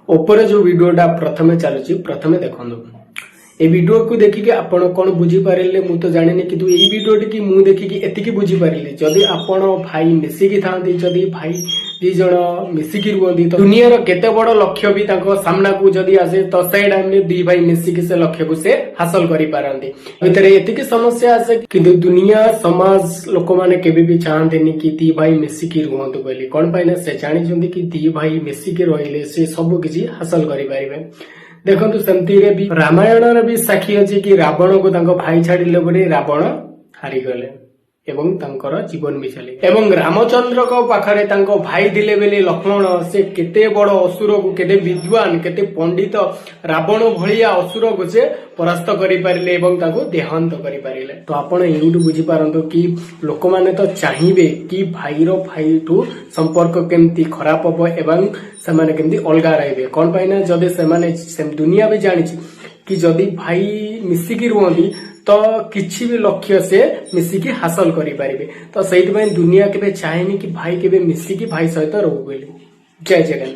ऊपर जो वीडियोटा प्रथमे चलुची प्रथमे देखंदु ए वीडियो को देखिके आपण कौन बुझी पारे मु तो जाने किंतु ए वीडियो टी मु देखिकी एतिकी बुझी पारे जदि आपण भाई मिसिकी थांती जदि भाई दी जण मिसिकी रुहंती तो दुनिया रो केते बड़ लक्ष्य भी तांको सामना को जदि आसे तो से टाइम में दी भाई मिसिकी से लक्ष्य को से हासिल करि पारंती भितरे एतिकी समस्या आसे किंतु दुनिया समाज लोक माने केबे भी चाहंतेनी कि दी भाई मिसिकी रुहंतु बोली कोन पाइना से जानि जंदी कि दी भाई मिसिकी रहिले से सब किछि हासिल करि पारिबे। देखो सेमती भी रामायण भी साक्षी अच्छी कि रावण को भाई छाड़िले बोली रावण हारीगले एवं तांकर जीवन भी चले एवं रामचंद्र को पाखरे तांको भाई दिले बेले लक्ष्मण से केते बड़ असुर को केते विद्वान केते पंडित रावण भलिया असुर को से परास्त करि पारिले एवं ताको देहांत करि पारिले। तो आपण एउटु बुझी पारंतो कि लोक माने तो चाहिबे कि भाईरो भाई ठू संपर्क केमती खराब हबो एवं सेमाने केमती अलगा रहबे कोन पाइना जदि सेमाने दुनिया भी जानिछि कि जदि भाई मिसिकी रुहंती तो किछि भी लक्ष्य से मिसिकी हासिल करि पारिबे। तो सहित दुनिया केबे चाहेनी कि भाई केबे मिसिकी भाई सहित रहू बोली। जय जगन्नाथ।